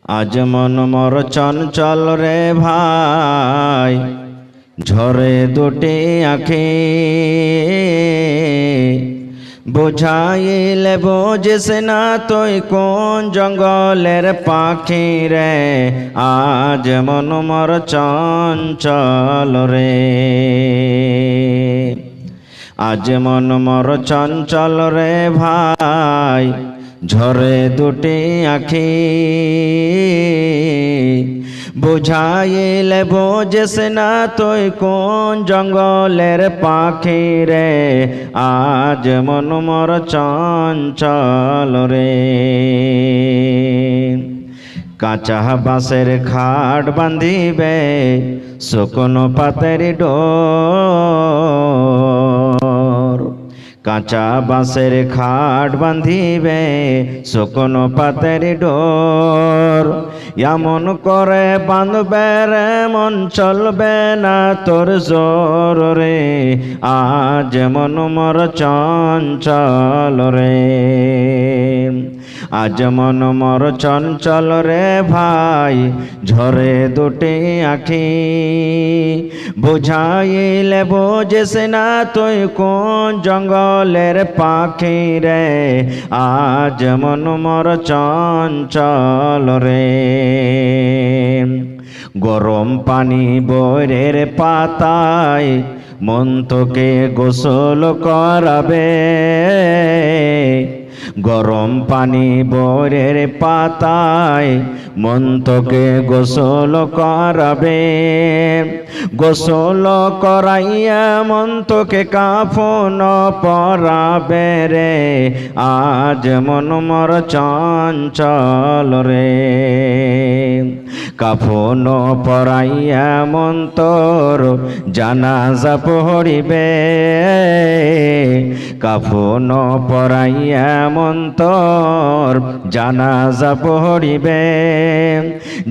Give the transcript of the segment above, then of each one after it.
আজ মন মোর চঞ্চল রে ভাই, ঝরে দুটি আঁখি। বুঝাইলে বুঝিস না তুই কোন জঙ্গলের পাখি রে, আজ মন মোর চঞ্চল রে। আজ মন মোর চঞ্চল রে ভাই, ঝরে দুটি আঁখি। বুঝাইলে বুঝিস না তুই কোন জঙ্গলের পাখি রে, আজ মন মোর চঞ্চল রে। কাঁচা বাঁশের খাট বাঁধিবে শুকনো পাতের ডোর। কাঁচা বাঁশের খাট বাঁধিবে শুকনো পাতের ডোর। এমন করে বাঁধবে রে মন চলবে না তোর জোর রে, আজ মন মোর চঞ্চল রে। আজ মন মোর চঞ্চল রে ভাই, ঝরে দুটি আঁখি। বুঝাইলে বুঝিস না তুই কোন জঙ্গলের পাখি রে, আজ মন মোর চঞ্চল রে। গরম পানি বৈরের পাতায় মন তোকে গোসল করাবে। গরম পানি বৈরের পাতায় মন তোকে গোসল করাবে। গোসল করাইয়া মন তোকে কাফন পরাবে রে, আজ মন মোর চঞ্চল রে। কাফন পরাইয়া মন তোর জানাজা পড়িবে। কাফন পরাইয়া মন তোর জানাজা পড়িবে।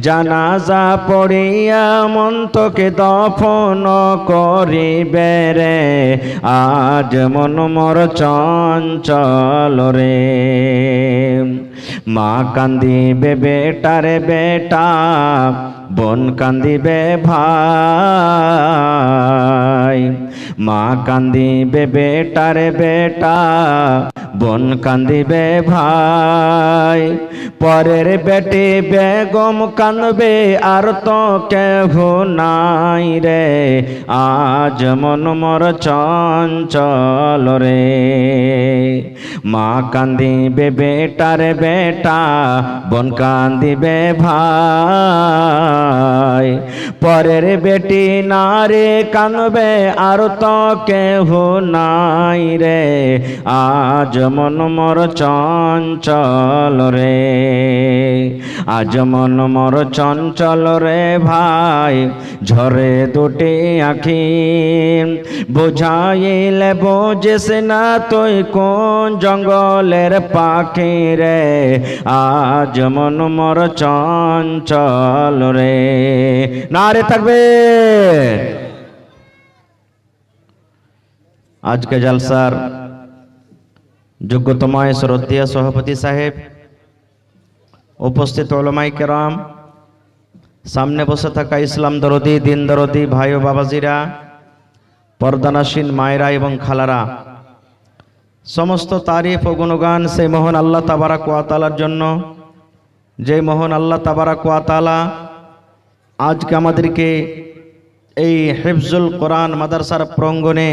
জানাজা পড়িয়া মন তোকে দফন করিবে রে, আজ মন মোর চঞ্চল রে। মা কান্দিবে বেটারে বেটা, বোন কান্দিবে ভাই। মা কান্দিবে বেটারে বেটা, বোন কান্দিবে ভাই। পরের বেটি বেগম কান্দবে আর তো কেহ নাই রে, আজ মন মোর চঞ্চল রে। মা কান্দিবে বেটারে বেটা, বোন কান্দিবে ভাই। পরের বেটি নারে কান্দবে আর তো কেহ নাই রে, আজ মন মোর চঞ্চল রে। আজ মন মোর চঞ্চল রে ভাই, ঝরে দুটি আঁখি। বুঝাইলে বুঝিস না তুই কোন জঙ্গলের পাখি রে, আজ মন মোর চঞ্চল রে। নারে থাকবে। আজকে জলসার যোগ্যতম শ্রদ্ধেয় সভাপতি সাহেব, উপস্থিত উলামায়ে কেরাম, সামনে বসে থাকা ইসলাম দরদি দিন দরদি ভাই ও বাবাজিরা, পর্দানাসীন মায়েরা এবং খালারা, সমস্ত তারিফ ও গুণগান সেই মহান আল্লাহ তাবারাক ওয়া তাআলার জন্য, যে মহান আল্লাহ তাবারাক ওয়া তাআলা আজকে আমাদেরকে এই হিফজুল কোরআন মাদ্রাসার প্রাঙ্গণে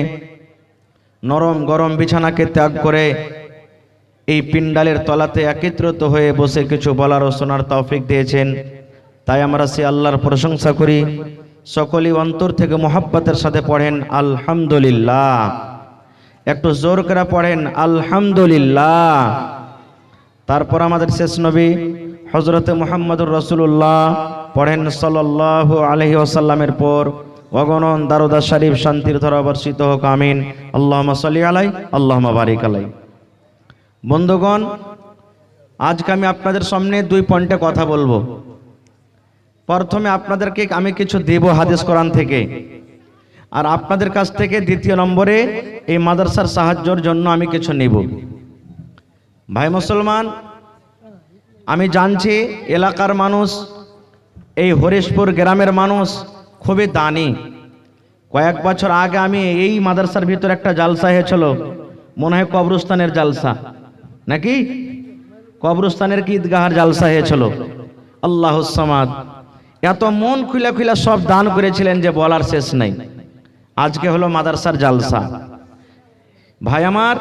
নরম গরম বিছানাকে ত্যাগ করে এই পিন্ডালের তলাতে একত্রিত হয়ে বসে কিছু বলার ও শোনার তৌফিক দিয়েছেন। তাই আমরা সে আল্লাহর প্রশংসা করি। সকলেই অন্তর থেকে মোহাব্বতের সাথে পড়েন আলহামদুলিল্লাহ। একটু জোর করে পড়েন আলহামদুলিল্লাহ। তারপর আমাদের শেষ নবী হযরতে মুহাম্মদুর রাসূলুল্লাহ পড়েন সাল্লাল্লাহু আলাইহি ওয়াসাল্লামের পর অগণন দারুদ শরীফ শান্তির ধারা বর্ষিত হোক, আমিন। আল্লাহুম্মা সাল্লি আলাই, আল্লাহুম্মা বারিক আলাই। বন্ধুগণ, আজকে আমি আপনাদের সামনে দুই পয়েন্টে কথা বলবো। প্রথমে আপনাদেরকে আমি কিছু দেব হাদিস কোরআন থেকে, আর আপনাদের কাছ থেকে দ্বিতীয় নম্বরে এই মাদ্রাসার সাহায্যের জন্য আমি কিছু নেব। ভাই মুসলমান, আমি জানছি এলাকার মানুষ, এই হরিশপুর গ্রামের মানুষ খুবই দানি। কয়েক বছর আগে আমি এই মাদ্রাসার ভিতরে একটা জালসা হয়েছিল, মনে হয় কবরস্থানের জালসা নাকি, কবরস্থানের কি ঈদগাহের জালসা হয়েছিল। আল্লাহুস সামাদ, এত মন খুলে খুলে সব দান করেছিলেন যে বলার শেষ নাই। আজকে হলো মাদ্রাসার জালসা। ভাই আমার,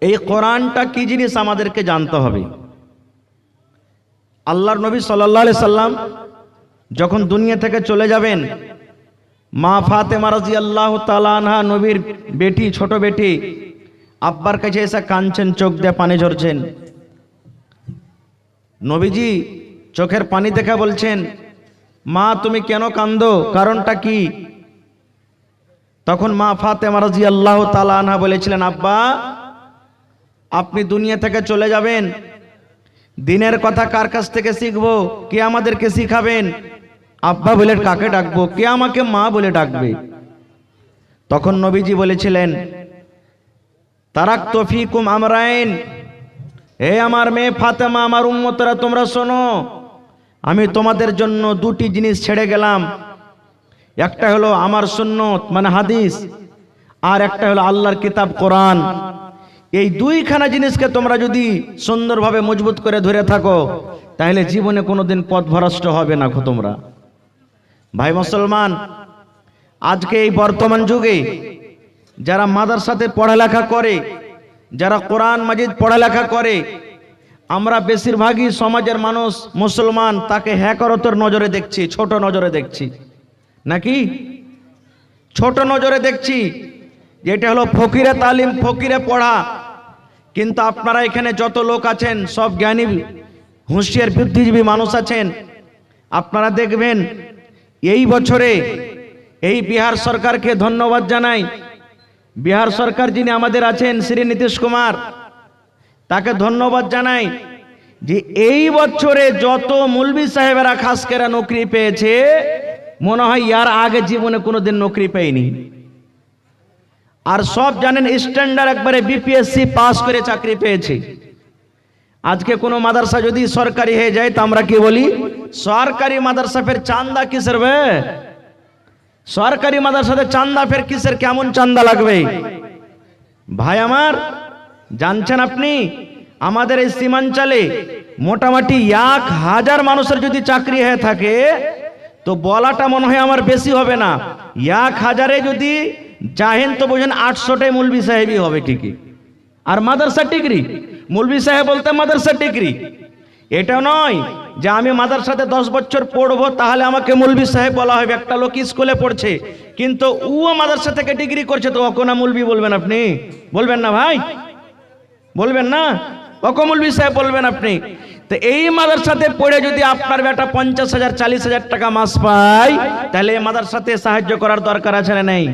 এই কোরআনটা কি জিনিস আমাদেরকে জানতে হবে। আল্লাহর নবী সাল্লাল্লাহু আলাইহি সাল্লাম যখন দুনিয়া থেকে চলে যাবেন, মা ফাতেমা রাদিয়াল্লাহু তাআলা আনহা, নবীর বেটি, ছোট বেটি, আব্বার কাছে এসে কাঁদছেন, চোখ দিয়ে পানি ঝরছেন। নবীজি চোখের পানি দেখে বলছেন, মা তুমি কেন কাঁদো, কারণটা কি? তখন মা ফাতেমা রাদিয়াল্লাহু তাআলা আনহা বলেছিলেন, আব্বা আপনি দুনিয়া থেকে চলে যাবেন, দিনের কথা কার কাছ থেকে শিখবো, কে আমাদেরকে শিখাবেন? আব্বা বলে, কাকে ডাকবো? কে আমাকে মা বলে ডাকবে? তখন নবীজি বলেছিলেন, তারাকতু ফীকুম আমরাইন, হে আমার মেয়ে ফাতেমা, আমার উম্মতরা তোমরা শোনো, আমি তোমাদের জন্য দুটি জিনিস ছেড়ে গেলাম। একটা হলো আমার সুন্নত মানে হাদিস, আর একটা হলো আল্লাহর কিতাব কোরআন। এই দুইখানা জিনিসকে তোমরা যদি সুন্দরভাবে মজবুত করে ধরে থাকো, তাহলে জীবনে কোনোদিন পথভ্রষ্ট হবে না তোমরা। ভাই মুসলমান, আজকে এই বর্তমান যুগে যারা মাদ্রাসাতে পড়ালেখা করে, যারা কোরআন মাজিদ পড়ালেখা করে, আমরা বেশিরভাগই সমাজের মানুষ মুসলমান তাকে হ্যাকরতর নজরে দেখছি, ছোট নজরে দেখছি নাকি, ছোট নজরে দেখছি। যেটা হলো ফকিরে তালিম, ফকিরে পড়া। কিন্তু আপনারা এখানে যত লোক আছেন সব জ্ঞানী হুঁশিয়ার বুদ্ধিজীবী মানুষ আছেন। আপনারা দেখবেন এই বছরে এই বিহার সরকারকে ধন্যবাদ জানাই। বিহার সরকার যিনি আমাদের আছেন শ্রী নীতিশ কুমার, তাকে ধন্যবাদ জানাই যে এই বছরে যত মৌলভী সাহেবেরা খাস করে নৌকরি পেয়েছে, মনে হয় ইয়ার আগে জীবনে কোনোদিন নৌকরি পায়নি। আর সব জানেন স্ট্যান্ডার্ড একবারে বিপিএসসি পাস করে চাকরি পেয়েছে। আজকে কোনো মাদ্রাসা যদি সরকারি হয়ে যায় তো আমরা কি বলি, সরকারি মাদ্রাসা ফের চান্দা কিসের বে, সরকারি মাদ্রাসাতে চান্দা ফের কিসের, কেমন চান্দা লাগবে? ভাই আমার, জানছেন আপনি আমাদের এই সীমাঞ্চলে মোটামুটি 1000 মানুষের যদি চাকরি হয়ে থাকে তো বলাটা মনে হয় আমার বেশি হবে না। 1000-এ যদি চাহেন তো বোঝেন 800টাই মৌলভী সাহেবই হবে ঠিকই। আর মাদ্রাসা ডিগ্রি, মৌলভী সাহেব বলতে মাদ্রাসা ডিগ্রি। এটা নয় যে আমি মাদ্রাসাতে 10 বছর পড়বো তাহলে আমাকে মৌলভী সাহেব বলা হবে। একটা লোক স্কুলে পড়ছে কিন্তু ও মাদ্রাসা থেকে ডিগ্রি করছে, তো ওকে না মৌলভী বলবেন আপনি? বলবেন না ভাই, বলবেন না? ওকে মৌলভী সাহেব বলবেন আপনি। তো এই মাদ্রাসাতে পড়ে যদি আপনার বেটা 50,000 40,000 টাকা মাস পায়, তাহলে এই মাদ্রাসাতে সাহায্য করার দরকার আছে না নেই?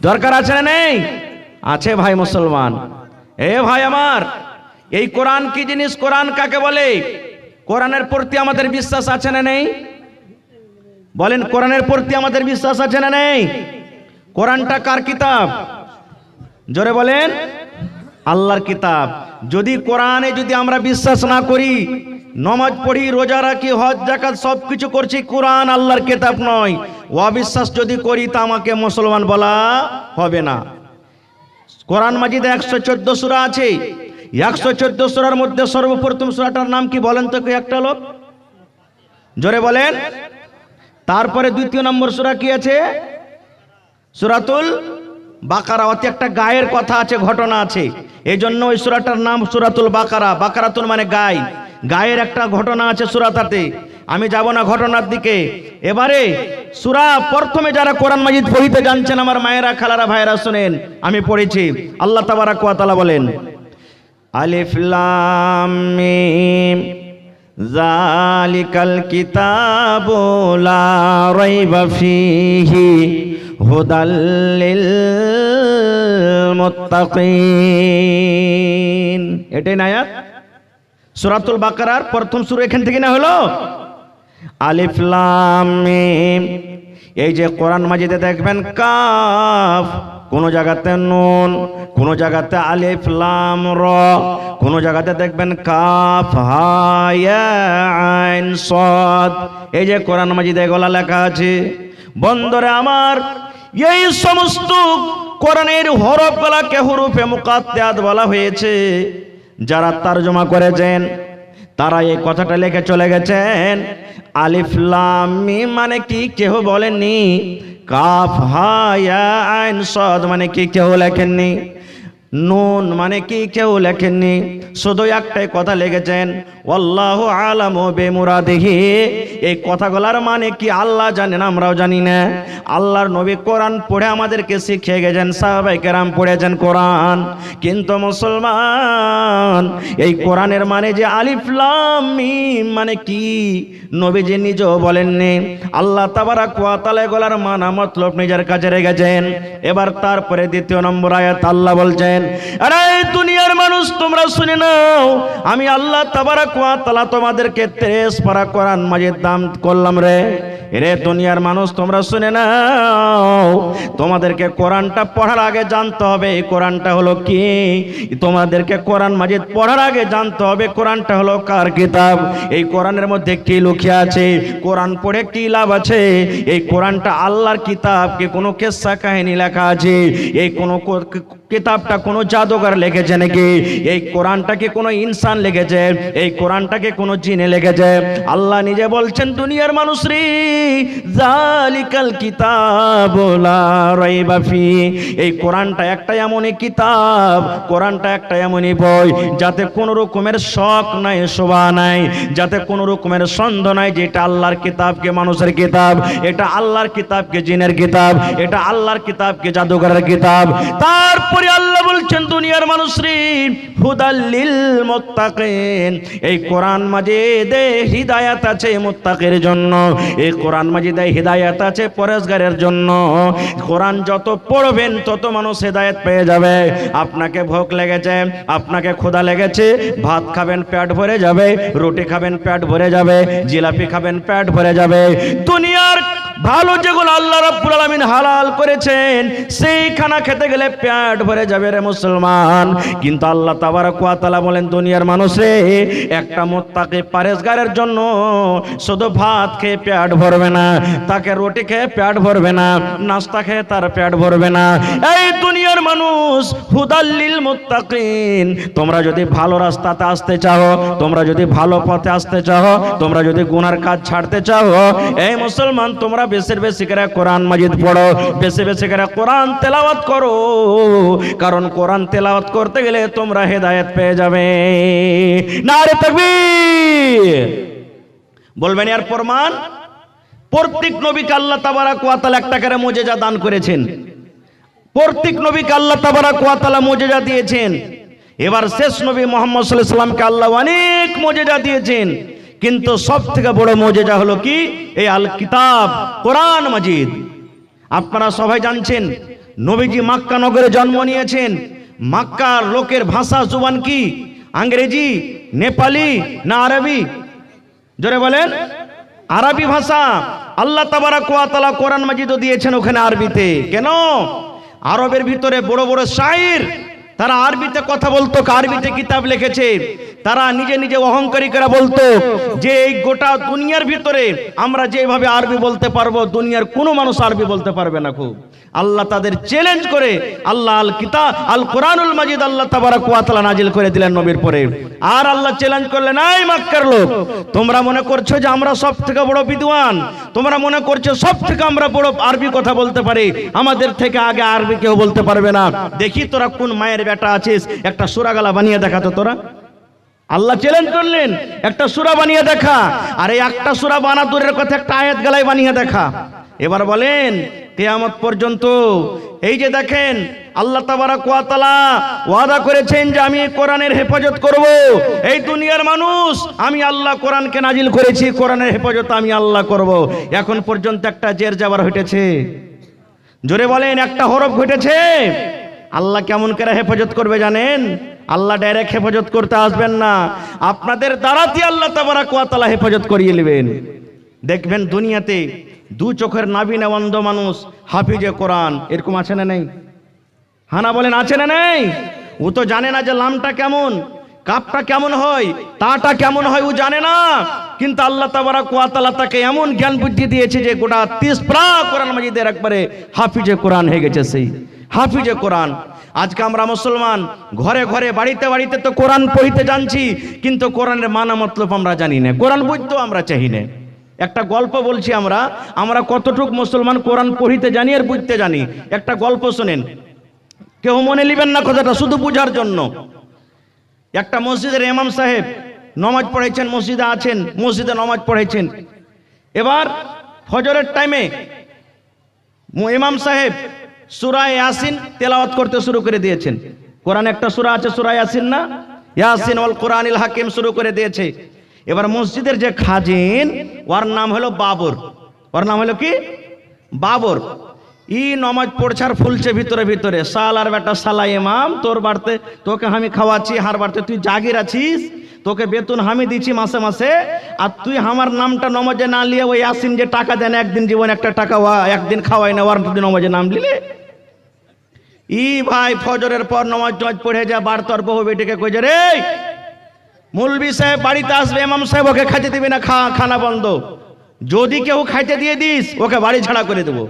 দরকার আছে না নেই? আছে ভাই মুসলমান। এ ভাই আমার, এই কোরআন কি জিনিস, কোরআন কাকে বলে? কোরআনের প্রতি আমাদের বিশ্বাস আছে না নেই? বলেন, কোরআনের প্রতি আমাদের বিশ্বাস আছে না নেই? কোরআনটা কার কিতাব? জোরে বলেন, আল্লাহর কিতাব। যদি কোরআনে যদি আমরা বিশ্বাস না করি, নামাজ পড়ি, রোজা রাখি, হজ যাকাত সবকিছু করছি, কোরআন আল্লাহর কিতাব নয়, অবিশ্বাস যদি করি তা আমাকে মুসলমান বলা হবে না। কোরআন মাজিদে 114 সূরা আছে। 114 সূরার মধ্যে সর্বপ্রথম সূরাটার নাম কি বলেন তো একটা লোক? জোরে বলেন। তারপরে দ্বিতীয় নম্বর সূরা কি আছে? সূরাতুল বাকারা। অতি একটা গায়ের কথা আছে, ঘটনা আছে, এই জন্য ওই সূরাটার নাম সূরাতুল বাকারা। বাকারাতুল মানে গায়, গায়ের একটা ঘটনা আছে সূরাটাতে। আমি যাব না ঘটনার দিকে। এবারে সূরা প্রথমে যারা কোরআন মাজিদ পড়িতে জানছেন আমার মায়েরা, খালারা, ভাইরা শুনেন, আমি পড়েছি। আল্লাহ তাবারাক ওয়া তাআলা বলেন, আলিফ লাম মিম যালিকাল কিতাবু লা রাইবা ফীহি হুদাল লিল মুত্তাকিন। এটাই না আয়াত সূরাতুল বাকারার প্রথম সূরা, এখান থেকে না হলো আলিফ লাম মিম। এই যে কোরআন মাজিদে দেখবেন কাফ, কোন জায়গাতে নুন, কোন জায়গাতে আলিফ লাম র, কোন জায়গাতে দেখবেন কাফ হা ইয়া আইন সাদ। এই যে কোরআন মাজিদে এগুলা লেখা আছে। বন্ধুরে আমার, এই সমস্ত কোরআনের হরফগুলাকে হুরুফে মুকাত্তাত বলা হয়েছে। যারা তরজমা করেছেন তারা এই কথাটা লিখে চলে গেছেন, আলিফ লাম মিম মানে কি কেউ বলেননি, কাফ হা ইয়া আইন সাদ মানে কি কেউ লেখেননি, নুন মানে কি কেউ লেখেননি। শুধু একটাই কথা লিখেছেন, আল্লাহু আলামু বিমুরাদিহি। এই কথাগুলোর মানে কি আল্লাহ জানেন, আমরাও জানি না। আল্লাহর নবী কোরআন পড়ে আমাদেরকে শিখিয়ে গেছেন, সাহাবায়ে কেরাম পড়েছেন কোরআন। কিন্তু মুসলমান, এই কোরআনের মানে যে আলিফ লাম মিম মানে কি নবীজি নিজেও বলেননি। আল্লাহ তাবারাক ওয়া তাআলা এগুলার মানা মতলব নিজের কাছে রেখেছেন। এবার তারপরে দ্বিতীয় নম্বর আয়াত আল্লাহ বলছেন, আরে দুনিয়ার মানুষ তোমরা শুনে নাও, আমি আল্লাহ তাবারাক ওয়া তাআলা তোমাদেরকে 33 পারা কোরআন মাজিদ দান করলাম রে। রে দুনিয়ার মানুষ তোমরা শুনে নাও, তোমাদেরকে কোরআনটা পড়ার আগে জানতে হবে এই কোরআনটা হলো কি। তোমাদেরকে কোরআন মাজিদ পড়ার আগে জানতে হবে কোরআনটা হলো কার কিতাব, এই কোরআনের মধ্যে কি লুকিয়ে আছে, কোরআন পড়ে কি লাভ আছে। এই কোরআনটা আল্লাহর কিতাব কি কোনো কিসসা কাহিনী লেখা আছে, এই কোনো কিতাবটা কোনো জাদুকর লিখেছে নাকি, এই কোরআনটা কি কোনো ইনসান লিখেছে, এই কোরআনটাকে কোনো জিনে লিখেছে। আল্লাহ নিজে বলছেন, দুনিয়ার মানুষ রে, জালিকাল কিতাবু লা রাইবা ফি। এই কোরআনটা একটা এমনই কিতাব, কোরআনটা একটা এমনই বই যাতে কোনো রকমের শক নাই, শোভা নাই, যাতে কোনো রকমের সন্দেহ নাই যে এটা আল্লাহর কিতাব কে মানুষের কিতাব, এটা আল্লাহর কিতাব কে জিনের কিতাব, এটা আল্লাহর কিতাব কে জাদুকরের কিতাব। তারপরে আল্লাহ বলছেন, দুনিয়ার মানুষ রে, হুদাল লিল মুত্তাকিন। এই কোরআন মাজিদে হিদায়াত আছে মুত্তাকির জন্য, এই কোরআন মাজিদে হিদায়াত আছে পরেজগারের জন্য। কোরআন যত পড়বেন তত মানুষ হিদায়াত পেয়ে যাবে। আপনাকে ভোগ লেগেছে, আপনাকে ক্ষুধা লেগেছে, ভাত খাবেন পেট ভরে যাবে, রুটি খাবেন পেট ভরে যাবে, জিলাপি খাবেন পেট ভরে যাবে। দুনিয়ার ভালো যেগুলো আল্লাহ রাব্বুল আলামিন হালাল করেছেন সেই খানা খেতে গেলে পেট ভরে যাবে রে মুসলমান। কিন্তু আল্লাহ তাবারাক ওয়া তাআলা বলেন, দুনিয়ার মানুষে একটা মুত্তাকি পরেজগারের জন্য শুধু ভাত খেয়ে পেট ভরবে না, তাকে রুটি খেয়ে পেট ভরবে না, নাস্তা খেয়ে তার পেট ভরবে না। এই দুনিয়ার মানুষ, হুদাল লিল মুত্তাকিন। তোমরা যদি ভালো রাস্তাতে আসতে চাও, তোমরা যদি ভালো পথে আসতে চাও, তোমরা যদি গুনার কাজ ছাড়তে চাও, এই মুসলমান তোমরা বেশি বেশি করে কোরআন মাজিদ পড়ো, বেশি বেশি করে কোরআন তেলাওয়াত করো, কারণ কোরআন তেলাওয়াত করতে গেলে তোমরা হেদায়েত পেয়ে যাবে। নারে তাকবীর বলবেন। এর প্রমাণ, প্রত্যেক নবীকে আল্লাহ তাবারাক ওয়া তাআলা একটা করে মুজিজা দান করেছেন, প্রত্যেক নবীকে আল্লাহ তাবারাক ওয়া তাআলা মুজিজা দিয়েছেন। এবার শেষ নবী মুহাম্মদ সাল্লাল্লাহু আলাইহি ওয়াসাল্লামকে আল্লাহ অনেক মুজিজা দিয়েছেন, কিন্তু সব থেকে বড় মুজিজা হলো কি, এই আল কিতাব কোরআন মাজিদ। আপনারা সবাই জানছেন নবীজি মক্কা নগরে জন্ম নিয়েছেন। মক্কার লোকের ভাষা জুবান কি, ইংরেজি, নেপালি না আরবি? জোরে বলেন। আরবি ভাষা। আল্লাহ তাবারাক ওয়া তাআলা কোরআন মাজিদও দিয়েছেন ওখানে আরবিতে। কেন? আরবের ভিতরে বড় বড় শায়ের তারা আরবিতে কথা বলতো, আরবিতে কিতাব লিখেছে। তারা নিজে নিজে অহংকারী করে বলতো যে এই গোটা দুনিয়ার ভিতরে আমরা যেভাবে আরবি বলতে পারবো, দুনিয়ার কোনো মানুষ আরবি বলতে পারবে না। খুব আল্লাহ তাদের চ্যালেঞ্জ করে আল্লাহ আল কিতাব আল কোরআনুল মাজিদ আল্লাহ তাবারাক ওয়া তাআলা নাজিল করে দিলেন নবীর পরে। আর আল্লাহ চ্যালেঞ্জ করলেন, এই মক্কার লোক, তোমরা মনে করছো যে আমরা সব থেকে বড় বিদ্বান, তোমরা মনে করছো সব থেকে আমরা বড় আরবি কথা বলতে পারি, আমাদের থেকে আগে আরবি কেউ বলতে পারবে না। দেখি তোরা কোন মায়ের বেটা আছিস, একটা সূরা গালা বানিয়ে দেখাতো তোরা। আল্লাহ চ্যালেঞ্জ করলেন, একটা সূরা বানিয়ে দেখা। আর এই একটা সূরা বানা দূরের কথা, একটা আয়াত গালায় বানিয়ে দেখা। এবার বলেন, কিয়ামত পর্যন্ত এই যে দেখেন আল্লাহ তাবারাক ওয়া তাআলা ওয়াদা করেছেন যে আমি কোরআনের হেফাজত করব। এই দুনিয়ার মানুষ, আমি আল্লাহ কোরআনকে নাজিল করেছি, কোরআনের হেফাজত আমি আল্লাহ করব। এখন পর্যন্ত একটা জের জাবার হইতেছে? জোরে বলেন, একটা হরফ ঘটেছে? আল্লাহ কেমন করে হেফাজত করবে জানেন? আল্লাহ ডাইরেক্ট হেফাজত করতে আসবেন না, আপনাদের দ্বারাতে আল্লাহ তাবারাক ওয়া তাআলা হেফাজত করিয়ে নেবেন। দেখবেন দুনিয়াতে দু চোখের নাবিনা অন্ধ মানুষ হাফিজে কোরআন, এরকম আছে না নেই? হানা বলেন আছে না নেই? ও তো জানে না যে লামটা কেমন, কাপটা কেমন হয়, তাটা কেমন হয়, ও জানে না। কিন্তু আল্লাহ তাবারাক ওয়া তাআলা তাকে এমন জ্ঞান বুদ্ধি দিয়েছে যে গোটা 30 পারা কোরআন মাজিদের একবারে হাফিজে কোরআন হয়ে গেছে, সেই হাফিজে কোরআন। আজকে আমরা মুসলমান ঘরে ঘরে বাড়িতে বাড়িতে তো কোরআন পড়িতে জানছি, কিন্তু কোরআনের মানা মতলব আমরা জানি না, কোরআন বুঝতেও আমরা চাই না। একটা গল্প বলছি, আমরা কতটুক মুসলমান কোরআন পড়িতে জানি আর বুঝতে জানি। একটা গল্প শোনেন, কেউ মনে নেবেন না কথাটা, শুধু বুঝার জন্য। একটা মসজিদের ইমাম সাহেব নামাজ পড়াইছেন, মসজিদে আছেন, মসজিদে নামাজ পড়াইছেন। এবার ফজরের টাইমে ইমাম সাহেব সূরা ইয়াসিন তেলাওয়াত করতে শুরু করে দিয়েছেন। কোরআন একটা সূরা আছে সূরা ইয়াসিন, না? ইয়াসিন ওয়াল কোরআনিল হাকিম শুরু করে দিয়েছে। এবার মসজিদের যে খাজিন, ওর নাম হলো বাবর। ওর নাম হলো কি? বাবর। ই নমাজ পড়ছে আর ফুলছে ভিতরে ভিতরে, সালার বেটা সালা ইমাম, তোর বাড়তে তোকে আমি খাওয়াচ্ছি, হার বাড়তে তুই জাগির আছিস, তোকে বেতন আমি দিচ্ছি মাসে মাসে, আর তুই আমার নামটা নমাজে না লিয়ে ওই ইয়াসিন যে টাকা দেন একদিন জীবন একটা টাকা একদিন খাওয়াই না, ওর নমাজে নাম লিলে। ই ভাই ফজরের পর নমাজ পড়ে যা বার তোর বহু বেটিকে কইছে, রে মৌলভী সাহেব বাড়িতে আসবে, ইমাম সাহেব ওকে খাইতে দিবি না, খানা বন্ধ। যদি কেউ খাইতে দিয়ে দিস ওকে বাড়ি ছাড়া করে দেবো।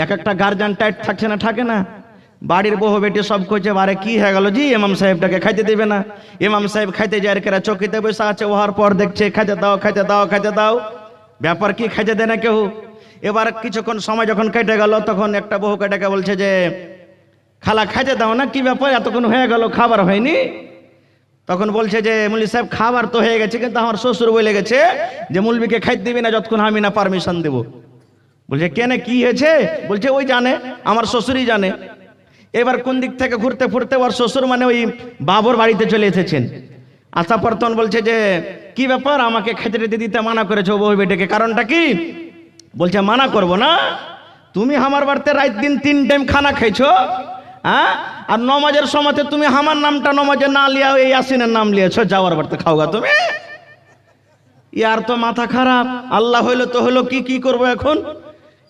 এক একটা গার্জিয়ান টাইট থাকছে না, থাকে না? বাড়ির বহু বেটি সব কইছে, বারে কি হয়ে গেল জি, ইমাম সাহেবটাকে খাইতে দিবে না। ইমাম সাহেব খাইতে যায়, কেরা চৌকিতে বসে আছে, ওহার পর দেখছে খাইতে দাও খাইতে দাও খাইতে দাও, ব্যাপার কি খাইতে দেয় না কেউ। এবার কিছুক্ষণ সময় যখন কেটে গেল, তখন একটা বহু কেটাকে বলছে যে, খালা খাইতে দাও না, কি ব্যাপার এতক্ষণ হয়ে গেল খাবার হয়নি? তখন বলছে যে, মুল্লি সাহেব খাবার তো হয়ে গেছে, কিন্তু আমার শ্বশুর বলে গেছে যে মুলবিকে খাইতে দিবি না যতক্ষণ আমি না পারমিশন দেবো। বলছে কেন, কি হয়েছে? বলছে ওই জানে, আমার শ্বশুরই জানে। এবার কোন দিক থেকে ঘুরতে ফুরতে ওর শ্বশুর মানে ওই বাবর বাড়িতে চলে এসেছেন। আসার পর তখন বলছে যে, কি ব্যাপার, আমাকে খেতে দিতে মানা করেছো বউ বেটাকে, কারণটা কি? বলছে মানা করব না, তুমি আমার বাড়িতে রাত দিন 3 টাইম খানা খাইছো, হ্যাঁ, আর নমাজের সময়তে তুমি আমার নামটা নমাজে না লিয়া এই ইয়াসিনের নাম লিয়েছো, যাওয়ার বাড়িতে খাওগা তুমি। ইয়ার তো মাথা খারাপ। আল্লাহ হইলো তো হলো, কি করবো এখন?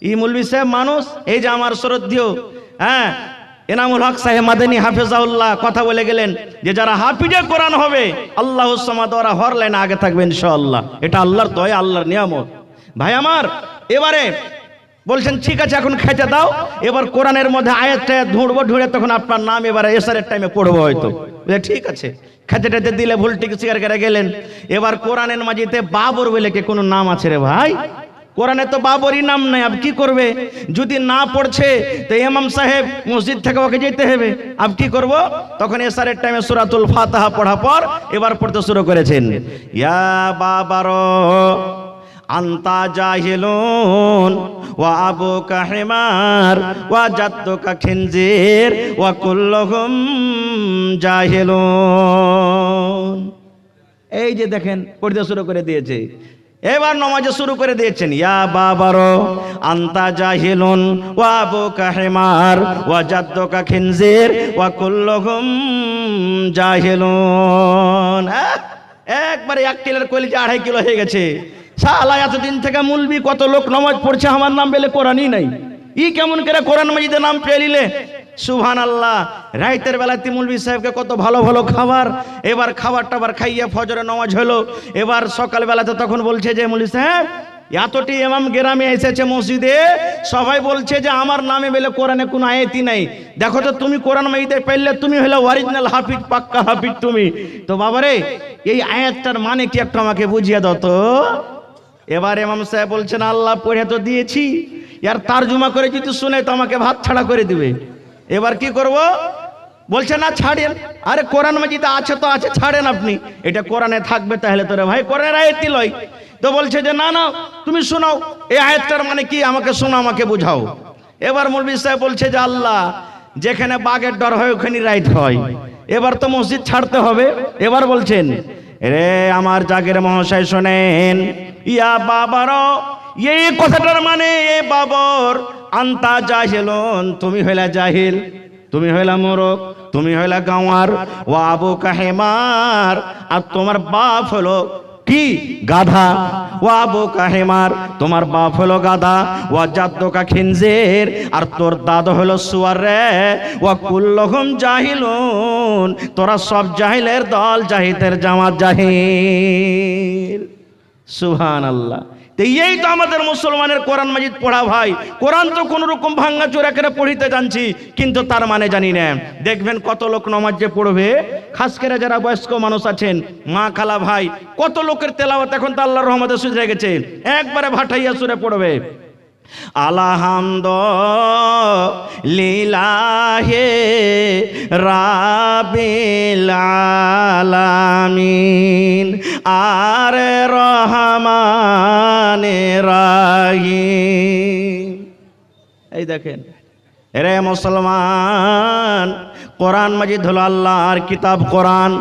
ই মৌলভী সাহেব মানুষ, এই যে আমার শ্রদ্ধেয় এনামুল হক সাহেব মাদানী হাফেজাউল্লাহ কথা বলে গেলেন যে যারা হাফিজে কোরআন হবে আল্লাহুস সামাদ, ওরা হর লাইনে আগে থাকবে ইনশাআল্লাহ। এটা আল্লাহর দয়া, আল্লাহর নিয়ামত। ভাই আমার, এবারে বলছেন ঠিক আছে এখন খেতে দাও। এবার কোরআনের মধ্যে আয়াতটা ঢুঁড়ে তখন আপনার নাম এবারে এসারের টাইমে পড়বো হয়তো। ঠিক আছে, খেতে টেতে দিলে ভুল ঠিক স্বীকার করে গেলেন। এবার কোরআনের মাঝিতে বাবর বলে কে কোনো নাম আছে রে ভাই? কোরআনে তো বাবরই নাম নাই। আব কি করবে? যদি না পড়ছে তো ইমাম সাহেব মসজিদ থেকে ওকে যেতে হবে। আব কি করব? তখন এসারের টাইমে সূরাতুল ফাতিহা পড়া পর এবার পড়তে শুরু করেছেন, ইয়া বাবারো আন্তা জাহিলুন ওয়া আবুকা হিমার ওয়া জাদ্দুকা খিনজির ওয়া কুল্লুহুম জাহিলুন। এই যে দেখেন পড়তে শুরু করে দিয়েছে। এবার নামাজে শুরু করে দিয়েছেন, ইয়া বাবারো আন্তা জাহিলুন ওয়া আবুকা হিমার ওয়া জাদ্দুকা খিনজির ওয়া কুল্লুহুম জাহিলুন। একবারে 1 কিলোর কলিজা 2.5 কিলো হয়ে গেছে। শালা এতদিন থেকে মুলবি কত লোক নামাজ পড়ছে, আমার নাম বেলে কোরআনই নাই। ই কেমন করে কোরআন মাজিদে নাম পেয়ে নিলে? সুবহানাল্লাহ। রাতের বেলাতে মুলবি সাহেবকে কত ভালো ভালো খাবার, এবার খাবার টাবার খাইয়ে ফজরে নামাজ হলো। এবার সকাল বেলাতে তখন বলছে যে মুলবি সাহেব এতটি ইমাম গ্রামে এসেছে মসজিদে, সবাই বলছে যে আমার নামে বেলে কোরআনে কোনো আয়াতই নাই। দেখো তো তুমি কোরআন মাজিদে পেলে তুমি হলো অরিজিনাল হাফিজ, পাক্কা হাফিজ তুমি। তো বাবারে এই আয়াতটার মানে কি একটু আমাকে বুঝিয়ে দাও তো। এবার ইমাম সাহেব বলছেন, আল্লাহ পড়ে তো দিয়েছি, ইয়ার তারজমা করে যদি শুনে তো আমাকে ভাত ছাড়া করে দিবে। এবার কি করব? বলছে না ছাড়েন। আরে কোরআন মাজিদে আছে তো আছে, ছাড়েন আপনি, এটা কোরআনে থাকবে তাহলে তোরে ভাই কোরআনের আয়াতই লয়। তো বলছে যে না না তুমি শোনাও, এই আয়াতটার মানে কি আমাকে শোনো, আমাকে বুঝাও। এবার মৌলভী সাহেব বলছে যে আল্লাহ যেখানে বাঘের ডর হয় ওখানে রাইট হয়, এবার তো মসজিদ ছাড়তে হবে। এবার বলছেন, রে আমার জাগের মহাশয় শোনেন, ইয়া বাবারো এই কথাটার মানে এ বাবর আন্তা জাহিলুন, তুমি হইলা জাহিল, তুমি হইলা মোরক, তুমি হইলা গাওয়ার, ও আবুকা হিমার, আর তোমার বাপ হলো কি গাধা, ও আবুকা হিমার, তোমার বাপ হলো গাধা, ও জাদ্দুকা খিনজির, আর তোর দাদা হলো সুয়ার রে, ও কুল্লুহুম জাহিলুন, তোরা সব জাহিলের দল, জাহিদের জামাত জাহিল। সুবহানাল্লাহ। এই তো আমাদের মুসলমানের কোরআন মাজিদ পড়া ভাই। কোরআন তো কোন রকম ভাঙ্গা চোরা করে পড়িতে জানছি, কিন্তু তার মানে জানি না। দেখবেন কত লোক নামাজ যে পড়বে, খাস করে যারা বয়স্ক মানুষ আছেন, মা খালা ভাই, কত লোকের তেলাওয়াত এখন তো আল্লাহর রহমতে সুধরে গেছে, একবারে ভাটাইয়া সুরে পড়বে আলহামদুলিল্লাহি রাব্বিল আলামিন আর রহমানির রহিম। এই দেখেন রে মুসলমান, কোরআন মাজিদ হলো আল্লাহর কিতাব কোরআন।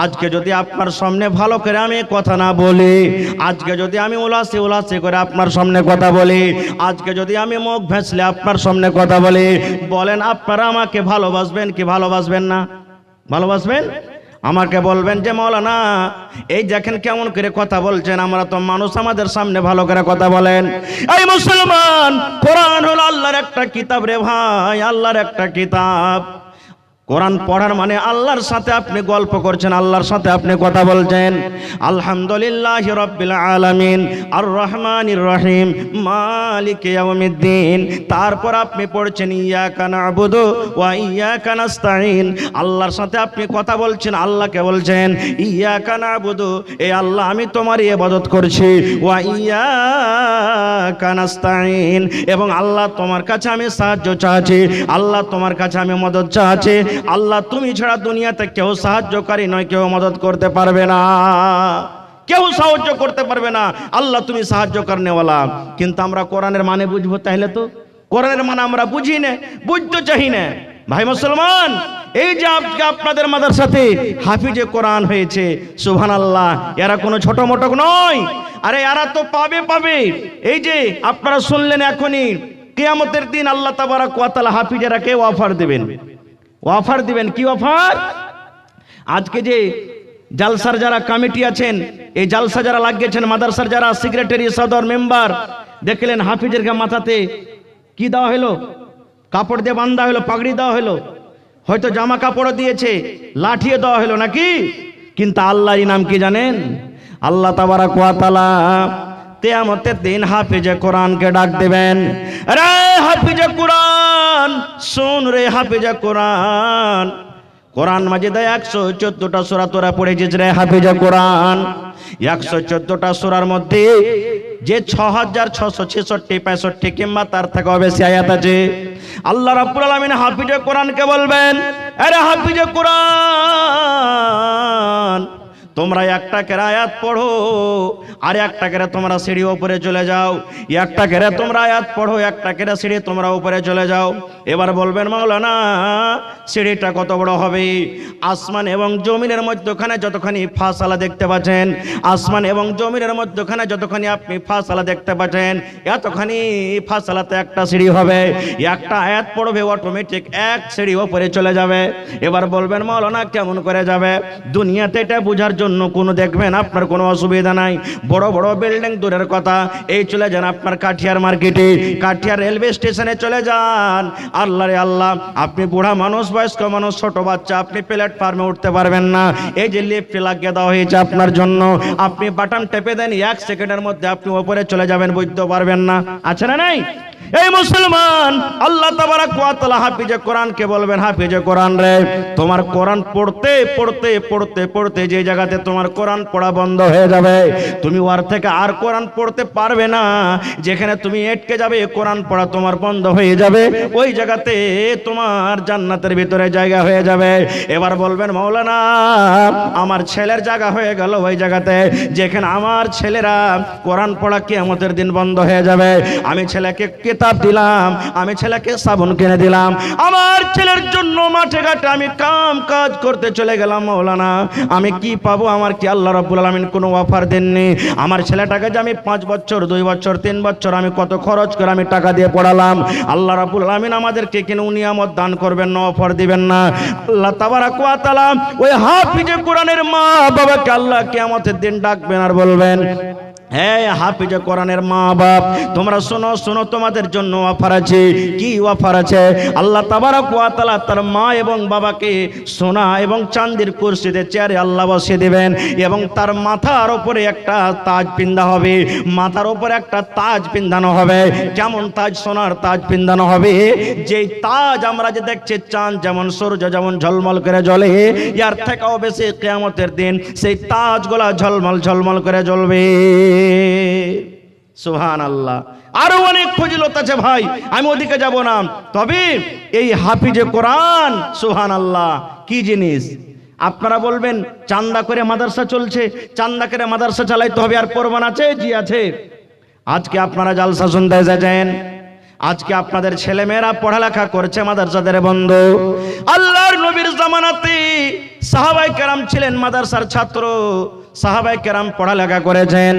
আজকে যদি আপনার সামনে ভালো করে আমি কথা না বলি, আজকে যদি আমি উলাসে করে আপনার সামনে কথা বলি, আজকে যদি আমি মুখ ভেসলে আপনার সামনে কথা বলি, বলেন আপনারা আমাকে ভালোবাসবেন কি ভালোবাসবেন না? ভালোবাসবেন? আমাকে বলবেন যে মাওলানা এই দেখেন কেমন করে কথা বলছেন, আমরা তো মানুষ, আমাদের সামনে ভালো করে কথা বলেন। এই মুসলমান, কোরআন হলো আল্লাহর একটা কিতাব রে ভাই, আল্লাহর একটা কিতাব। কোরআন পড়ার মানে আল্লাহর সাথে আপনি গল্প করছেন, আল্লাহর সাথে আপনি কথা বলছেন। আলহামদুলিল্লাহি রাব্বিল আলামিন আর রহমানির রহিম মালিকি ইয়াউমিদ্দিন। তারপর আপনি পড়ছেন ইয়াকা না'বুদু ওয়া ইয়াকা নাস্তাঈন। আল্লাহর সাথে আপনি কথা বলছেন, আল্লাহকে বলছেন ইয়াকা না'বুদু, এই আল্লাহ আমি তোমারই ইবাদত করছি, ওয়া ইয়াকা নাস্তাঈন, এবং আল্লাহ তোমার কাছে আমি সাহায্য চাচ্ছি, আল্লাহ তোমার কাছে আমি মদদ চাচ্ছি। আল্লাহ তুমি ছাড়া দুনিয়াতে কেউ সাহায্যকারী নয়, কেউ মদত করতে পারবে না, কেউ সাহায্য করতে পারবে না, আল্লাহ তুমি সাহায্য করনেওয়ালা। কিন্তু আমরা কোরআনের মানে বুঝবো, তাহলে তো কোরআনের মানে আমরা বুঝি না, বুঝতে চাই না। ভাই মুসলমান, এই যে আজকে আপনাদের মাদ্রাসাতে হাফিজে কোরআন হয়েছে, সুবহানাল্লাহ, এরা কোনো ছোট মোটো নয়, আরে এরা তো পাবে। এই যে আপনারা শুনলেন, এখনই কিয়ামতের দিন আল্লাহ তাবারাক ওয়া তাআলা হাফিজেরাকে অফার দিবেন। কি অফার? আজকে যে জালসার যারা কমিটি আছেন, এই জালসা যারা লাগিয়েছেন, মাদ্রাসার যারা সেক্রেটারি, সদর, মেম্বার, দেখলেন হাফিজের মাথাতে কি দেওয়া হলো? কাপড় দিয়ে বাঁধা হলো, পাগড়ি দেওয়া হলো, হয়তো জামা কাপড় দিয়েছে, লাঠিয়ে দেওয়া হলো নাকি? কিন্তু আল্লাহর নাম কি জানেন? আল্লাহ তাবারাক ওয়া তাআলা কিয়ামতের দিন হাফিজে কোরআনকে ডাক দেবেন, রে হাফিজে কোরআন শুন, রে হাফিজে কোরআন। কোরআন মাজিদে 114টা সূরা তোরা পড়েছিস রে হাফিজে কোরআন। 114টা সূরার মধ্যে যে 6666 কিংবা তার থেকে বেশি আয়াত আছে, আল্লাহ রাব্বুল আলামিন হাফিজে কোরআনকে বলবেন, আরে হাফিজে কোরআন, তোমরা একটা করে আয়াত পড়ো, আর একটা করে তোমরা সিঁড়ি উপরে চলে যাও, একটা করে তোমরা আয়াত পড়ো, একটা করে সিঁড়ি তোমরা উপরে চলে যাও। এবার বলবেন মাওলানা সিঁড়িটা কত বড় হবে? আসমান এবং জমিনের মধ্যখানে যতখানি ফাসালা দেখতে পাচ্ছেন, আসমান এবং জমিনের মধ্যখানে যতখানি আপনি ফাসালা দেখতে পাচ্ছেন, এতখানি ফাসালাতে একটা সিঁড়ি হবে, একটা আয়াত পড়বে, অটোমেটিক এক সিঁড়ি উপরে চলে যাবে। এবার বলবেন মাওলানা কেমন করে যাবে? দুনিয়াতে এটা বোঝার জন্য কোনো দেখবেন আপনার কোনো অসুবিধা নাই, বড় বড় বিল্ডিং দূরের কথা, এই চলে যান আপনার কাঠিয়ার মার্কেটে, কাঠিয়ার রেলওয়ে স্টেশনে চলে যান। আল্লাহ রে আল্লাহ, আপনি বুড়া মানুষ, বয়স্ক মানুষ, ছোট বাচ্চা, আপনি প্ল্যাটফর্মে উঠতে পারবেন না, এই যে লিফট লাগিয়ে দেওয়া হয়েছে আপনার জন্য, আপনি বাটন টেপে দেন, 1 সেকেন্ডের মধ্যে আপনি উপরে চলে যাবেন, বুঝতে পারবেন না, আছে না নাই? এই মুসলমান, আল্লাহ তাবারাক ওয়া তাআলা হাফিজে কোরআনকে বলবেন, হাফিজে কোরআন রে, তোমার কোরআন পড়তে পড়তে পড়তে পড়তে যে জায়গাতে তোমার কোরআন পড়া বন্ধ হয়ে যাবে, তুমি ওর থেকে আর কোরআন পড়তে পারবে না, যেখানে তুমি আটকে যাবে, কোরআন পড়া তোমার বন্ধ হয়ে যাবে, ওই জায়গাতে তোমার জান্নাতের ভিতরে জায়গা হয়ে যাবে। এবার বলবেন মাওলানা আমার ছেলের জায়গা হয়ে গেল ওই জায়গাতে, যেখানে আমার ছেলেরা কোরআন পড়া কিয়ামতের দিন বন্ধ হয়ে যাবে, আমি ছেলেকে কিতাব দিলাম, আমি ছেলেকে সাবুন কিনে দিলাম, আমার ছেলের জন্য মাঠে ঘাটে আমি কাম কাজ করতে চলে গেলাম। মাওলানা আমি কি পাবো? আমার কি আল্লাহ রাব্বুল আলামিন কোনো অফার দেননি? আমার ছেলেটাকে যে আমি 5 বছর 2 বছর 3 বছর আমি কত খরচ করে আমি টাকা দিয়ে পড়ালাম, আল্লাহ রাব্বুল আলামিন আমাদেরকে কোনো নিয়ামত দান করবেন না, অফার দিবেন না? আল্লাহ তাবারাক ওয়া তাআলা ওই হাফিজে কোরআনের মা বাবাকে আল্লাহ কিয়ামতের দিন ডাকবেন আর বলবেন, হ্যাঁ হাফিজে কোরআনের মা বাপ, তোমরা শোনো শোনো, তোমাদের জন্য অফার আছে। কি অফার আছে? আল্লাহ তাবারাক ওয়া তাআলা তার মা এবং বাবাকে সোনা এবং চাঁদির কুরসিতে চেয়ারে আল্লাহ বসিয়ে দেবেন এবং তার মাথার উপরে একটা তাজ পিন্দা হবে, মাথার উপরে একটা তাজ পিন্দানো হবে। যেমন তাজ, সোনার তাজ পিন্দানো হবে, যেই তাজ আমরা যে দেখছি চাঁদ যেমন সূর্য যেমন ঝলমল করে জ্বলে, এর থেকেও বেশি কিয়ামতের দিন সেই তাজগুলা ঝলমল ঝলমল করে জ্বলবে। সুবহানাল্লাহ। আরো অনেক ফজিলত আছে ভাই, আমি ওদিকে যাব না। তবে এই হাফিজে কোরআন সুবহানাল্লাহ কি জিনিস? আপনারা বলবেন চান্দা করে মাদ্রাসা চলছে, চান্দা করে মাদ্রাসা চালাইতে হবে, আর প্রমাণ আছে? জি আছে। আজকে আপনারা জালসা শুনতে এসেছেন, আজকে আপনাদের ছেলেমেয়েরা পড়ালেখা করছে, মাদ্রাসাদের বন্ধ। আল্লাহর নবীর জামানাতে সাহাবায়ে কেরাম ছিলেন মাদ্রাসার ছাত্র, সাহাবায়ে কেরাম পড়ালেখা করেছেন।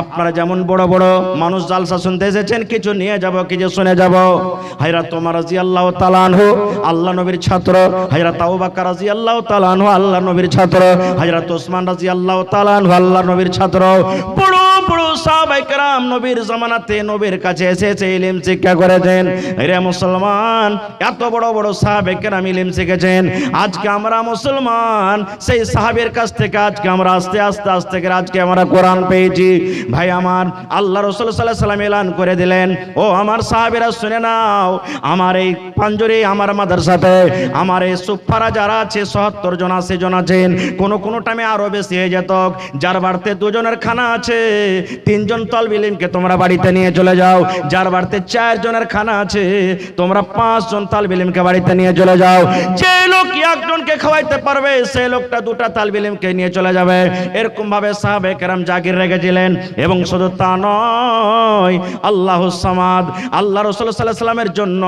আপনারা যেমন বড় বড় মানুষ জালসা শুনতে এসেছেন, কিছু নিয়ে যাব কিছু শুনে যাব। হযরত ওমর রাদিয়াল্লাহু তাআলা আনহু আল্লাহ নবীর ছাত্র, হযরত আবু বকর রাদিয়াল্লাহু তাআলা আনহু আল্লাহ নবীর ছাত্র, হযরত ওসমান রাদিয়াল্লাহু তাআলা আনহু আল্লাহ নবীর ছাত্র। বড় বড় সাহাবায়ে কেরাম নবীর জামানাতে নবীর কাছে এসে ইলম শিক্ষা করেছেন। রে মুসলমান, এত বড় বড় সাহাবায়ে কেরাম ইলম শিখেছেন। আজকে আমরা মুসলমান, সেই সাহাবীর কাছ থেকে আজকে আমরা আস্তে আস্তে আস্তে করে আজকে আমরা কোরআন পেয়েছি। ভাই আমার, আল্লাহ রাসূল সাল্লাল্লাহু আলাইহি ওয়াসাল্লাম এলান করে দিলেন, ও আমার সাহাবীরা শুনে নাও, আমার এই পাঞ্জরে আমার মাদ্রাসাতে আমার এই সুফারা যারা আছে ৭০ জন ৮০ জন আছেন, কোন টাইমে আরো বেশি হয়ে যেত। যার বাড়িতে 2 জনের খানা আছে 3 জন তালিব ইলমকে তোমরা বাড়িতে নিয়ে চলে যাও। যার বাড়িতে 4 জনের খানা আছে তোমরা 5 জন তালিব ইলমকে বাড়িতে নিয়ে চলে যাও। যে লোক একজনকে খাওয়াইতে পারবে সেই লোকটা 2টা তালিব ইলমকে নিয়ে চলে যাবে। এরকম ভাবে সাহাবায়ে কেরাম জাগির রেখেছিলেন। এবং শুধু তা নয়, আল্লাহুস সামাদ, আল্লাহ রাসূল সাল্লাল্লাহু আলাইহি ওয়াসাল্লামের জন্য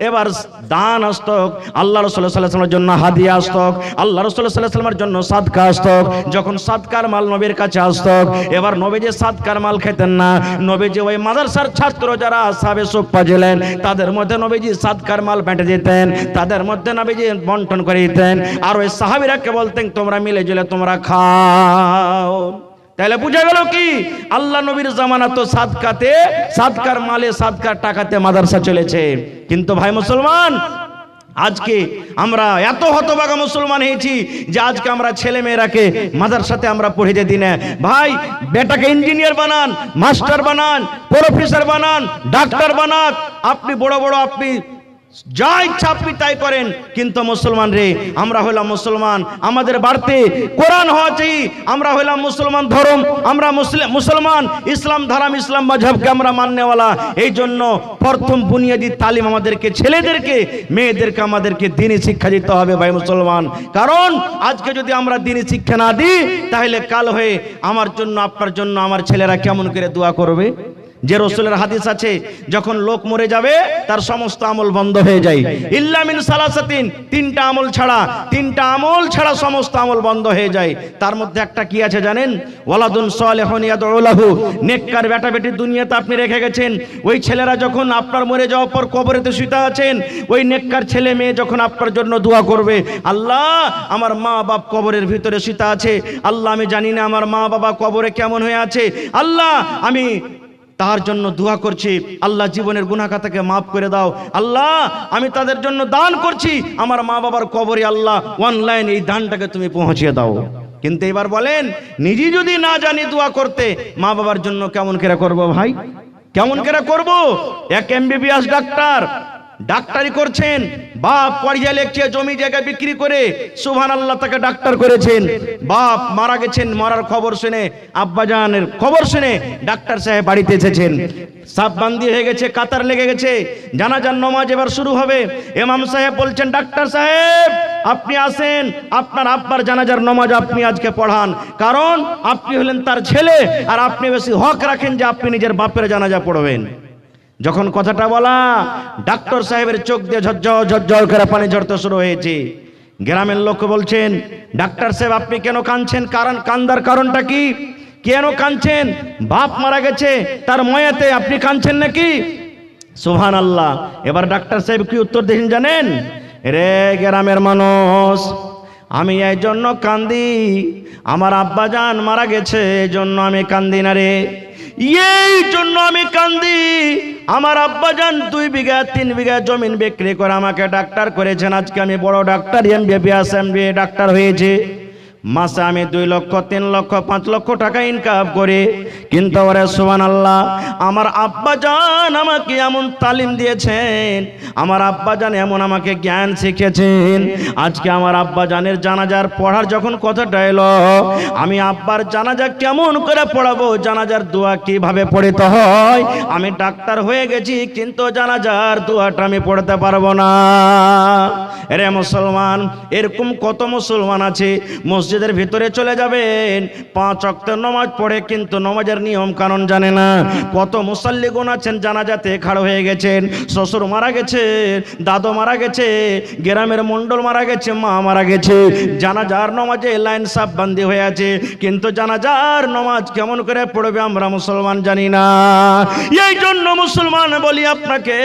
এবার দান আসতক, আল্লাহ রাসূল সাল্লাল্লাহু আলাইহি ওয়াসাল্লামের জন্য হাদিয়া আসতক, আল্লাহ রাসূল সাল্লাল্লাহু আলাইহি ওয়াসাল্লামের জন্য সাদকা আসতক। যখন সাদকার মাল নবীর কাছে আসতক, এবার নবীজি সাদকার মাল খেতেন না, নবীজি ওই মাদ্রাসার ছাত্র যারা আসহাবে সুফফা ছিলেন তাদের মধ্যে নবীজি সাদকার মাল বেঁটে দিতেন, তাদের মধ্যে নবীজি বন্টন করে দিতেন। আর ওই সাহাবীরাকে বলতেন তোমরা মিলে ঝুলে তোমরা খাও। তাহলে বুঝা গেল কি, আল্লাহ নবীর জামানা তো সাদকাতে, সাদকার মালে সাদকার টাকাতে মাদ্রাসা চলেছে। কিন্তু ভাই মুসলমান, আজকে আমরা এত হতভাগা মুসলমান হয়েছি যে আজকে আমরা ছেলে মেয়েরাকে মাদ্রাসাতে আমরা পড়িয়ে দিই না। ভাই বেটাকে ইঞ্জিনিয়ার বানান, মাস্টার বানান, প্রফেসর বানান, ডাক্তার বানান, আপনি বড় বড় আপনি যা ইচ্ছা আপনি তাই করেন। কিন্তু মুসলমান রে, আমরা হইলাম মুসলমান, আমাদের বাড়িতে কোরআন হওয়া চাই। আমরা হইলাম মুসলমান ধর্ম, আমরা মুসলমান, ইসলাম ধর্ম, ইসলাম মাযহাবকে আমরা মাননেওয়ালা। এই জন্য প্রথম বুনিয়াদি তালিম আমাদেরকে, ছেলেদেরকে মেয়েদেরকে আমাদেরকে দ্বীনি শিক্ষা দিতে হবে ভাই মুসলমান। কারণ আজকে যদি আমরা দ্বীনি শিক্ষা না দিই, তাহলে কাল হয়ে আমার জন্য আপনার জন্য আমার ছেলেরা কেমন করে দোয়া করবে? যে রাসূলের হাদিস আছে, যখন লোক মরে যাবে তার সমস্ত আমল বন্ধ হয়ে যায়, ইল্লা মিন সালাসাতিন, 3টা আমল ছাড়া, 3টা আমল ছাড়া সমস্ত আমল বন্ধ হয়ে যায়। তার মধ্যে একটা কি আছে জানেন? ওয়ালাদুন সালিহুন ইয়াদউ লাহু, নেককার বেটা বেটি দুনিয়াতে আপনি রেখে গেছেন। ওই ছেলেরা যখন আপনার মরে যাওয়ার পর কবরেতে শুতে আছেন, ওই নেককার ছেলে মেয়ে যখন আপনার জন্য দোয়া করবে, আল্লাহ আমার মা বাপ কবরের ভিতরে শুতে আছে, আল্লাহ আমি জানি না আমার মা বাবা কবরে কেমন হয়ে আছে, আল্লাহ আমি তার জন্য দোয়া করছি, আল্লাহ জীবনের গুনাহ খাতাকে মাফ করে দাও, আল্লাহ আমি তাদের জন্য দান করছি, আমার মা বাবার কবরে আল্লাহ অনলাইন এই দানটাকে তুমি পৌঁছিয়ে দাও। কিন্তু এবার বলেন, নিজে যদি না জানি দোয়া করতে, মা বাবার জন্য কেমন করে করব ভাই? কেমন করে করব? এক এমবিবিএস ডাক্তার ডাক্তারি করছেন, বাপ পড়িয়ে লেখছে, জমি জায়গা বিক্রি করে সুবহানাল্লাহ তাকে ডাক্তার করেছেন। বাপ মারা গেছেন, মরার খবর শুনে, আব্বাজানের খবর শুনে ডাক্তার সাহেব বাড়িতে এসেছেন। সাপ বান্দি হয়ে গেছে, কাতার লেগে গেছে, জানাজার নামাজ এবার শুরু হবে। ইমাম সাহেব বলছেন, ডাক্তার সাহেব আপনি আসেন, আপনার আব্বার জানাজার নামাজ আপনি আজকে পড়ান, কারণ আপনি হলেন তার ছেলে আর আপনি বেশি হক রাখেন যে আপনি নিজের বাপের জানাজা পড়বেন। যখন কথাটা বলা, ডাক্তার সাহেবের চোখ দিয়ে ঝরঝর ঝরঝর করে পানি ঝরতে শুরু হয়েছে। গ্রামের লোক বলছেন, ডাক্তার সাহেব আপনি কেন কাঁদছেন? কারণ কান্দার কারণটা কি? কেন কাঁদছেন? বাপ মারা গেছে, তার ময়াতে আপনি কাঁদছেন নাকি? সুবহানাল্লাহ। এবার ডাক্তার সাহেব কি উত্তর দিয়েছেন জানেন? রে গ্রামের মানুষ, আমি এই জন্য কান্দি, আমার আব্বাজান মারা গেছে, এই জন্য আমি কান্দি না রে। এই জন্য আমি কান্দি, আমার আব্বাজান 2 বিঘা 3 বিঘা জমিন বিক্রি করে আমাকে ডাক্তার করেছেন। আজকে আমি বড় ডাক্তার, MBBS MBA ডাক্তার হয়েছে। মাসে আমি 2 লক্ষ 3 লক্ষ 5 লক্ষ টাকা ইনকাম করি, কিন্তু ওরে সুবহানাল্লাহ, আমার আব্বাজান আমাকে এমন তালিম দিয়েছেন, আমার আব্বাজান এমন আমাকে জ্ঞান শিখেছেন। আজকে আমার আব্বাজানের জানাজার পড়ার যখন কথাটা এলো, আমি আব্বার জানাজা কেমন করে পড়াবো, জানাজার দোয়া কিভাবে পড়তে হয়, আমি ডাক্তার হয়ে গেছি কিন্তু জানাজার দোয়াটা আমি পড়তে পারবো না। রে মুসলমান, এরকম কত মুসলমান আছে মসজিদের ভিতরে চলে যাবেন, 5 ওয়াক্ত নামাজ পড়ে কিন্তু নামাজের নিয়ম কানুন জানে না। কত মুসাল্লিগুন আছেন জানাজাতে খাড়া হয়ে গেছেন, শ্বশুর মারা গেছে, দাদু মারা গেছে, গ্রামের মন্ডল মারা গেছে, মা মারা গেছে, জানাজার নামাজে লাইন সাফ বান্দি হয়ে আছে, কিন্তু জানাজার নামাজ কেমন করে পড়বে আমরা মুসলমান জানি না। এই জন্য মুসলমান বলি আপনাকে,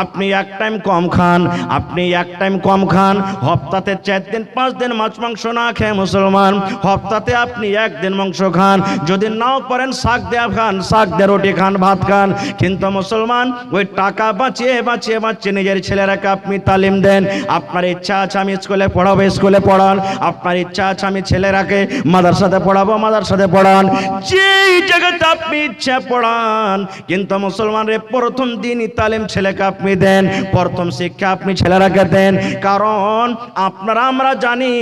আপনি এক টাইম কম খান, আপনি এক টাইম কম খান, হপ্তাতে 4 দিন 5 দিন মাছ মাংস না খেয়ে মুসলমান, হপ্তাতে আপনি 1 দিন মাংস খান, যদি নাও পারেন শাক দেয়া খান, শাক দিয়ে রুটি খান, ভাত খান, কিন্তু মুসলমান ওই টাকা বাঁচিয়ে বাঁচিয়ে বাঁচিয়ে নিজের ছেলেরাকে আপনি তালিম দেন। আপনার ইচ্ছা আছে আমি স্কুলে পড়াবো, স্কুলে পড়ান, আপনার ইচ্ছা আছে আমি ছেলেরাকে মাদ্রাসাতে পড়াবো, মাদ্রাসাতে পড়ান, যেই জায়গাতে আপনি ইচ্ছা পড়ান, কিন্তু মুসলমানের প্রথম দিনই তালিম ছেলেকে আপনি দেন, প্রথম শিক্ষা আপনি ছেলেরাকে দেন। কারণ আপনারা আমরা জানি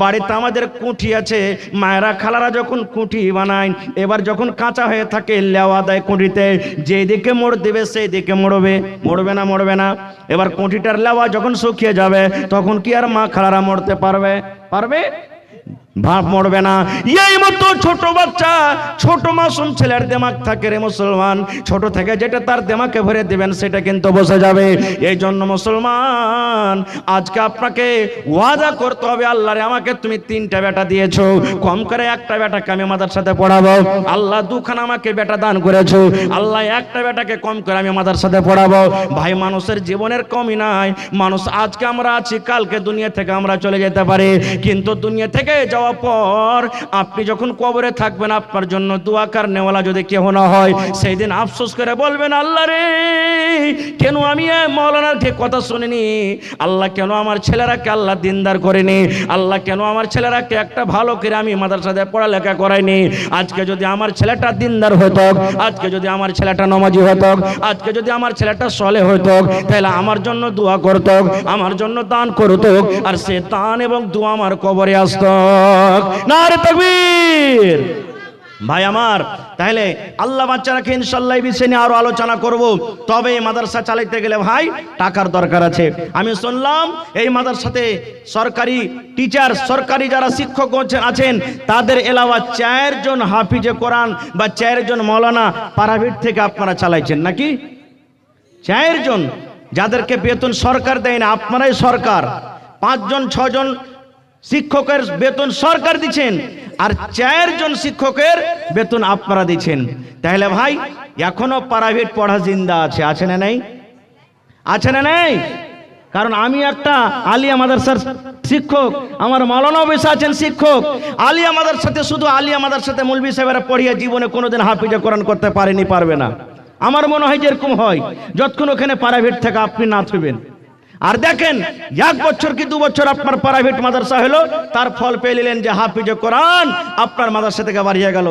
বাড়িতে আমাদের কুঠি আছে, মায়েরা খালারা যখন কুঠি বানায়, এবার যখন কাঁচা হয়ে থাকে লেওয়া দেয় কুঠিতে, যেদিকে মোড় দেবে সেই দিকে মোড়বে, মোড়বে না মোড়বে না? এবার কুঠিটার লেওয়া যখন শুকিয়ে যাবে তখন কি আর মা খালারা মোড়তে পারবে? পারবে? ভাব মরবে না। এই মতো ছোট বাচ্চা, ছোট মাসুম ছেলের দিমাগ থাকে রে মুসলমান, ছোট থেকে যেটা তার দিমাগে ভরে দিবেন সেটা কিন্তু বসে যাবে। এই জন্য মুসলমান আজকে আপনাকে ওয়াদা করতে হবে, আল্লাহ রে আমাকে তুমি 3টা বেটা দিয়েছো, কম করে একটা বেটাকে আমি মাদ্রাসাতে পড়াবো, আল্লাহ 2খানা আমাকে বেটা দান করেছো, আল্লাহ একটা বেটাকে কম করে আমি মাদ্রাসাতে পড়াবো। ভাই মানুষের জীবনের কমই নাই, মানুষ আজকে আমরা আছি, কালকে দুনিয়া থেকে আমরা চলে যেতে পারি, কিন্তু দুনিয়া থেকে যাওয়ার পর আপনি যখন কবরে থাকবেন, আপনার জন্য দোয়া করনেওয়ালা যদি কেউ না হয়, সেই দিন আফসোস করে বলবেন, আল্লাহ রে কেন আমি মাওলানার ঠিক কথা শুনিনি, আল্লাহ কেন আমার ছেলেরাকে আল্লাহ দিনদার করেনি, আল্লাহ কেন আমার ছেলেরাকে একটা ভালো করে আমি মাদ্রাসাতে পড়ালেখা করাইনি। আজকে যদি আমার ছেলেটা দিনদার হতো, আজকে যদি আমার ছেলেটা নামাজি হতো, আজকে যদি আমার ছেলেটা সলেহ হতো, তাহলে আমার জন্য দোয়া করত, আমার জন্য দান করত, আর সে দান এবং দোয়া আমার কবরে আসতো। নারে তাকবীর। ভাই আমার, তাহলে আল্লাহ বাচ্চারাকে ইনশাআল্লাহ এই বিষয় নিয়ে আরো আলোচনা করব। তবে এই মাদ্রাসা চালাইতে গেলে ভাই টাকার দরকার আছে। আমি শুনলাম এই মাদ্রাসাতে সরকারি টিচার, সরকারি যারা শিক্ষক আছেন, তাদের এলাওয়া 4 জন হাফিজে কোরআন বা 4 জন মাওলানা প্রাইভেট থেকে আপনারা চালাইছেন নাকি? 4 জন, যাদেরকে বেতন সরকার দেয় না, আপনারাই সরকার। 5 জন 6 জন শিক্ষকের বেতন সরকার দিচ্ছেন, আর 4 জন শিক্ষকের বেতন আপনারা দিচ্ছেন। তাহলে ভাই এখনো প্রাইভেট পড়া জিন্দা আছে, আছে না নাই? আছে না নাই? কারণ আমি একটা আলিয়া মাদ্রাসার শিক্ষক, আমার মাওলানাও বেশি আছেন শিক্ষক। আলিয়া মাদ্রাসাতে শুধু আলিয়া মাদ্রাসাতে মৌলভী সাহেবেরা পড়িয়ে জীবনে কোনোদিন হাফিজে কোরআন করতে পারেনি, পারবে না। আমার মনে হয় যেরকম হয়, যতক্ষণ ওখানে প্রাইভেট থেকে আপনি না থাকবেন। আর দেখেন 1 বছর কি 2 বছর আপনার প্রাইভেট মাদ্রাসা হলো, তার ফল পেয়ে নিলেন যে হাফিজে কোরআন আপনার মাদ্রাসা থেকে বাড়িয়ে গেল।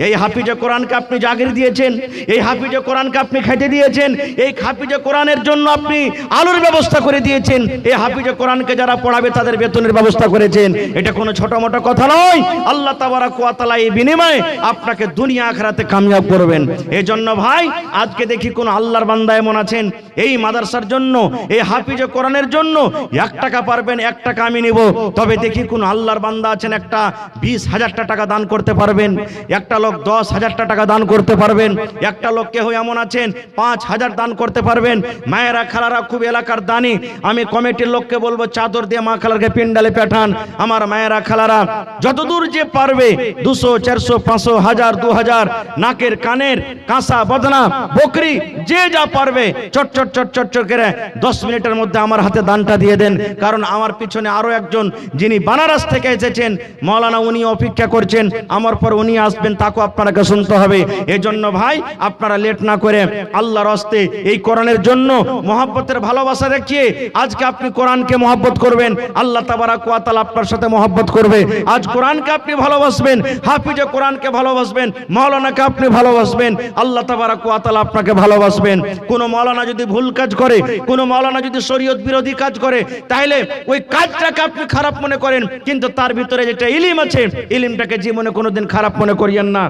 এই হাফিজে কোরআনকে আপনি জাগির দিয়েছেন, এই হাফিজে কোরআনকে আপনি খেতে দিয়েছেন, এই হাফিজে কোরআনের জন্য আপনি আলোর ব্যবস্থা করে দিয়েছেন, এই হাফিজে কোরআনকে যারা পড়াবে তাদের বেতনের ব্যবস্থা করেছেন। এটা কোনো ছোট মোটো কথা নয়। আল্লাহ তাবারক ওয়া তাআলা এই বিনিময়ে আপনাকে দুনিয়া আখিরাতে কামিয়াব করবেন। এই জন্য ভাই আজকে দেখি কোন আল্লাহর বান্দা এমন আছেন, এই মাদ্রাসার জন্য, এই হাফিজে কোরআনের জন্য 1 টাকা পারবেন, 1 টাকা আমি নিব। তবে দেখি কোন আল্লাহর বান্দা আছেন একটা 20,000 টাকা দান করতে পারবেন, একটা লোক 10,000 টাকা দান করতে পারবেন, একটা লোক কেউ এমন আছেন 5,000 দান করতে পারবেন। মায়েরা খালারা খুব এলাকার দানি, আমি কমিটির লোককে বলবো চাদর দিয়ে মা খালারকে পিন্ডালে পাঠান। আমার মায়েরা খালারা যতদূর যে পারবে 200, 400, 500, 1000, 2000 নাকের কানের কাঁসা বদনা বকরি যে যা পারবে চট চট চট চট চট করে 10 মিনিটের মধ্যে আমার হাতে দানটা দিয়ে দেন। কারণ আমার পিছনে আরো একজন যিনি বানারস থেকে এসেছেন মাওলানা, উনি অপেক্ষা করছেন, আমার পর উনি আসবেন, তাকে আপনাকে শুনতে হবে। এজন্য ভাই আপনারা লেট না করে আল্লাহর হস্তে এই কোরআনের জন্য মহব্বতের ভালোবাসা দেখিয়ে আজকে আপনি কোরআনকে মহব্বত করবেন, আল্লাহ তাবারাক ওয়া তাআলা আপনার সাথে মহব্বত করবে। আজ কোরআনকে আপনি ভালোবাসবেন, হাফিজে কোরআনকে ভালোবাসবেন, মাওলানাকে আপনি ভালোবাসবেন, আল্লাহ তাবারাক ওয়া তাআলা আপনাকে ভালোবাসবেন। কোন মাওলানা যদি ভুল কাজ করে, কোন মাওলানা যদি শরীয়ত বিরোধী কাজ করে, তাহলে ওই কাজটাকে আপনি খারাপ মনে করেন, কিন্তু তার ভিতরে যেটা ইলম আছে, ইলমটাকে জীবনে কোনোদিন খারাপ মনে করিয়েন না।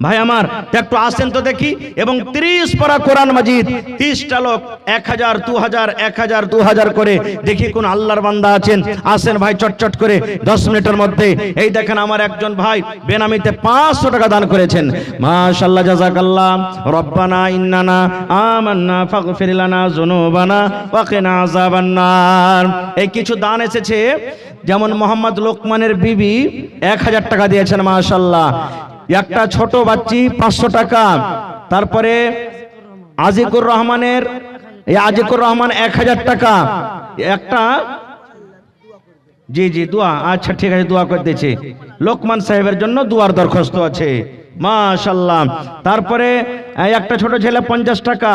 ভাই আমার একটু আসেন তো দেখি, এবং 30 পারা কোরআন মাজিদ, 30টা লোক 1000, 2000, 1000, 2000 করে দেখি কোন আল্লাহর বান্দা আছেন। আসেন ভাই চটচট করে 10 মিনিটের মধ্যে। এই দেখেন আমার একজন ভাই বেনামিতে 500 টাকা দান করেছেন, মাশাআল্লাহ, জাযাকাল্লাহ। রব্বানা ইন্নানা আমান্না ফাগফির লানা যুনুবানা ওয়া কিনা আযাবান্নার। এই কিছু দান এসেছে, যেমন মোহাম্মদ লোকমানের বিবি 1000 টাকা দিয়েছেন, মাশাআল্লাহ। একটা ছোট বাচ্চি 500 টাকা। তারপরে আজিকুর রহমানের, আজিকুর রহমান 1000 টাকা। একটা জি জি দোয়া, আচ্ছা ঠিক আছে, দোয়া করে দিয়েছে। লোকমান সাহেবের জন্য দোয়ার দরখাস্ত আছে, মাশাআল্লাহ। তারপরে একটা ছোট ছেলে 50 টাকা।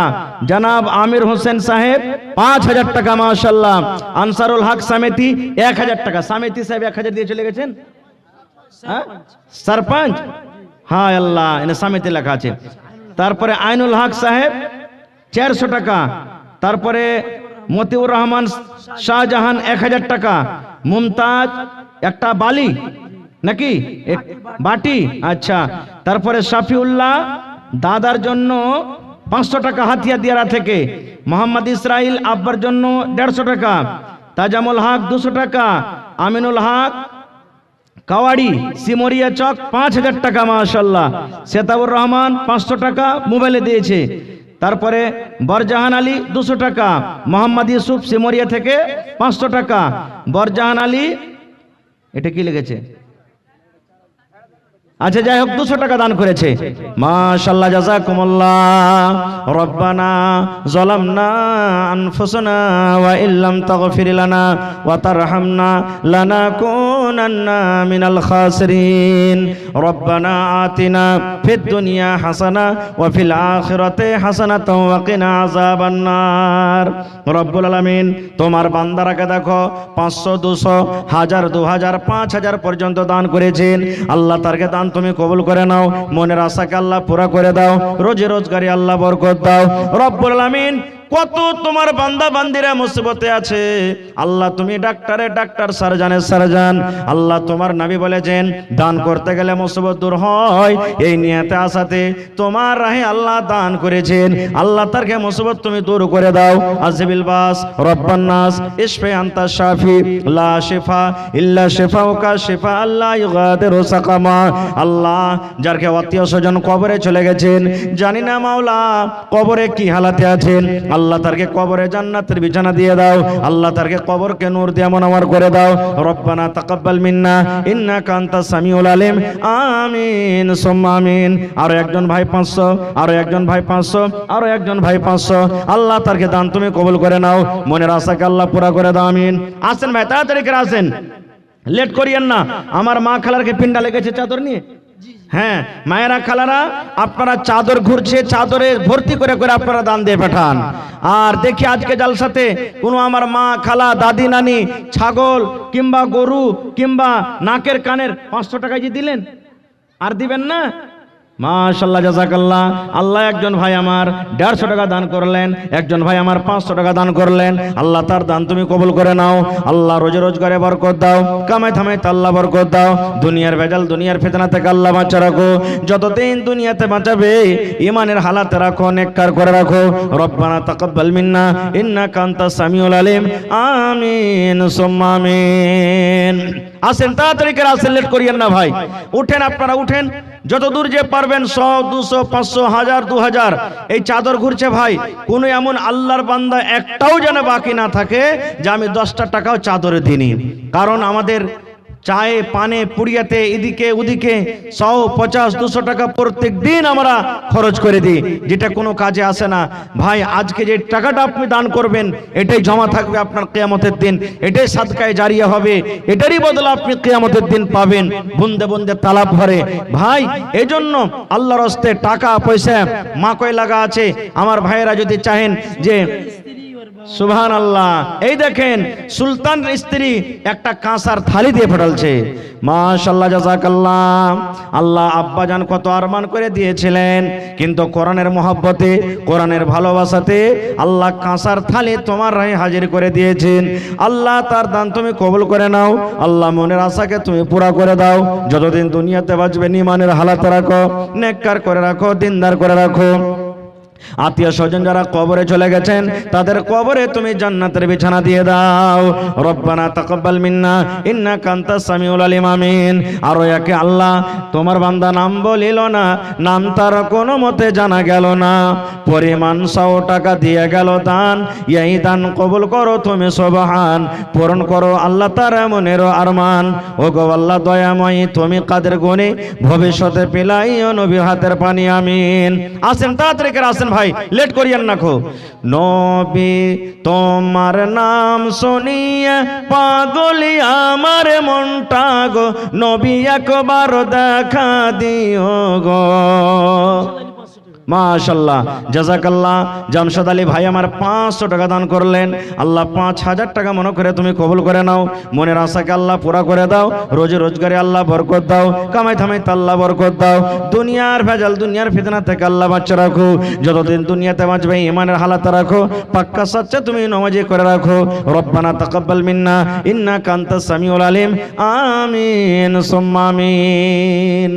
জনাব আমির হোসেন সাহেব 5000 টাকা, মাশাআল্লাহ। আনসারুল হক সমিতি 1000 টাকা। সমিতি সাহেব 1000 দিয়ে চলে গেছেন। সরপঞ্চ, হ্যাঁ আল্লাহ, এনে সামিতে লেখা আছে। তারপরে আইনুল হক সাহেব 400 টাকা। তারপরে মতিউর রহমান শাহজাহান 1000 টাকা। মুমতাজ একটা বালি নাকি বাটি, আচ্ছা। তারপরে শাফিউল্লাহ দাদার জন্য 500 টাকা হাতিয়া দিয়ারা থেকে। মোহাম্মদ ইসরাইল আব্বার জন্য 150 টাকা। তাজামুল হক 200 টাকা। আমিনুল হক কাওয়াড়ি সিমরিয়া চক 5000 টাকা, মাশাআল্লাহ। সেতাবুর রহমান 500 টাকা মোবাইলে দিয়েছে। তারপরে বরজাহান আলী 200 টাকা। মোহাম্মদ ইউসুফ সিমরিয়া থেকে 500 টাকা। বরজাহান আলী, এটা কি লিখেছে, আচ্ছা যাই হোক 200 টাকা দান করেছে, মাশাআল্লাহ, জাযাকুমুল্লাহ। রব্বানা যালামনা আনফুসানা ওয়া ইল্লাম তাগফির লানা ওয়া তারহামনা লানাকুনান্না মিনাল খাসিরিন। রব্বানা আতিনা ফিদ দুনিয়া হাসানা ওয়া ফিল আখিরাতি হাসানাতাও ওয়া কিনা আযাবান্নার। রব্বুল আলামিন তোমার বান্দারাকে দেখো 500, 200, 1000, 2000, 5000 পর্যন্ত দান করেছেন। আল্লাহ তারকে দান তুমি কবুল করে নাও, মনের আশাকে আল্লাহ পুরা করে দাও, রোজে রোজগারে আল্লাহ বরকত দাও। রব্বুল আলামিন কত তোমার বান্দা বান্দিরা মুসিবতে আছে, আল্লাহ তুমি ডাক্তারে ডাক্তার, সার্জানে সার্জান। আল্লাহ তোমার নবী বলেছেন দান করতে গেলে মুসিবত দূর হয়, এই নিয়তে আসাতে তোমার রাহে আল্লাহ দান করেছেন। আল্লাহ তারকে মুসিবত তুমি দূর করে দাও। আজিবিল বাস রব্বান নাস ইশফি আনতা শাফি লা শিফা ইল্লা শিফাউকা শিফা আল্লাহ ইগাদিরু সাকামা। আল্লাহ যারকে আত্মীয় স্বজন কবরে চলে গেছেন, জানি না মাওলা কবরে কি হালাতে আছেন, আল্লাহ তারকে কবরে জান্নাতের বিছানা দিয়ে দাও। আল্লাহ তারকে কবরকে নূর দিয়ে মনোয়ার করে দাও। রব্বানা তাকাব্বাল মিন্না ইন্নাকা আনতাস সামিউল আলিম। আমিন সুম্মা আমিন। আরো একজন ভাই 500, আরো একজন ভাই 500, আরো একজন ভাই 500। আল্লাহ তারকে দান তুমি কবুল করে নাও, মনের আশাকে আল্লাহ পুরা করে দাও। আমিন। আসেন ভাই, তাড়াতাড়ি করে আসেন, লেট করিয়েন না। আমার মা খালারকে পিন্ডা লেগেছে চাদর নিয়ে। হ্যাঁ মায়েরা খালারা, আপনারা চাদর ঘুরছে, চাদরে ভর্তি করে করে আপনারা দান দিয়ে পাঠান। আর দেখি আজকে জালসাতে কোনো আমার মা খালা দাদি নানি ছাগল কিংবা গরু কিংবা নাকের কানের 500 টাকা যে দিলেন, আর দিবেন না? মাশাআল্লাহ, জাযাকাল্লাহ। আল্লাহ একজন ভাই আমার 150 টাকা দান করলেন, একজন ভাই আমার 500 টাকা দান করলেন। আল্লাহ তার দান তুমি কবুল করে নাও। আল্লাহ রোজে রোজগারে বরকত দাও, কামাই থামাই আল্লাহ বরকত দাও। দুনিয়ার ভেজাল দুনিয়ার ফিতনা থেকে আল্লাহ বাঁচা রাখো, যতদিন দুনিয়াতে বাঁচাবে ঈমানের হালাতে রাখো, নেককার করে রাখো। রব্বানা তাকাব্বাল মিন্না ইন্নাকা আনতাস সামিউল আলিম। আমিন সুম্মা আমিন। আসেন তাড়াতাড়ি করে আসেন, লেট করিয়েন না ভাই। উঠেন, আপনারা উঠেন, যত দূর যে পারবেন, 100, 200, 500, 1000, 2000 এই চাদর ঘুরছে ভাই। কোনো এমন আল্লাহর বান্দা একটাও যেন বাকি না থাকে যে আমি 10টা টাকাও চাদরে দিইনি। কারণ আমাদের চায়ে পানে পুড়িয়াতে এদিকে ওদিকে 100, 50, 200 টাকা প্রত্যেক দিন আমরা খরচ করে দিই, যেটা কোনো কাজে আসে না ভাই। আজকে যে টাকাটা আপনি দান করবেন এটাই জমা থাকবে আপনার কিয়ামতের দিন, এটাই সাদকায়ে জারিয়া হবে, এটারই বদলা আপনি কিয়ামতের দিন পাবেন। বুন্দে বুন্দে তালাব ভরে ভাই। এই জন্য আল্লাহর হস্তে টাকা পয়সা মা কয় লাগা আছে। আমার ভাইয়েরা যদি চাহেন যে সুবহানাল্লাহ, এই দেখেন সুলতান স্ত্রী একটা কাঁসার থালি দিয়ে পাঠালছে, মাশাআল্লাহ, জাযাকাল্লাহ। আল্লাহ আব্বাজান কত আরমান করে দিয়েছিলেন, কিন্তু কোরআনের মহব্বতে, কোরআনের ভালোবাসাতে আল্লাহ কাঁসার থালি তোমার রাহে হাজির করে দিয়েছেন। আল্লাহ তার দান তুমি কবুল করে নাও। আল্লাহ মনের আশাকে তুমি পুরা করে দাও। যতদিন দুনিয়াতে বাঁচবে ঈমানের হালাতে রাখো, নেককার করে রাখো, দিনদার করে রাখো। আত্মীয় স্বজন যারা কবরে চলে গেছেন তাদের কবরে তুমি জান্নাতের বিছানা দিয়ে দাও। রব্বানা তাকাব্বাল মিন্না ইন্নাকা আনতাস সামিউল আলিম, আমিন। আর একে আল্লাহ তোমার বান্দা নাম বলিল না, নাম তার কোনো মতে জানা গেল না, পরিমাণ 100 টাকা দিয়ে গেল দান, এই দান কবুল করো তুমি সুবহান, পূরণ করো আল্লাহ তার মনের আরমান। ও গো আল্লাহ দয়াময়ী, তুমি কাদের গুণে ভবিষ্যতে পিলাইও নবী হাতের পানি, আমিন। আসেন তাড়াতাড়ি করে আসেন ভাই, লেট করিয়েন না খো। নবী তোমার নাম শুনিয়ে পাগলি আমার মনটা গো, নবী একবার দেখা দিও গো। মাশাআল্লাহ, জাযাকাল্লাহ। জামশেদ আলী ভাই আমার 500 টাকা দান করলেন। আল্লাহ 5000 টাকা মনে করে তুমি কবুল করে নাও। মনের আশাকে আল্লাহ পুরা করে দাও। রোজে রোজগারে আল্লাহ বরকত দাও। কামাই থামাইতে আল্লাহ বরকত দাও। দুনিয়ার ভেজাল, দুনিয়ার ফিতনা থেকে আল্লাহ বাঁচিয়ে রাখো। যতদিন দুনিয়াতে বাঁচবে ঈমানের হালাতে রাখো, পাক্কা সাচ্চা তুমি নামাজি করে রাখো। রব্বানা তাকাব্বাল মিন্না ইন্নাকা আনতাস সামিউল আলিম, আমিন সুম্মা আমিন।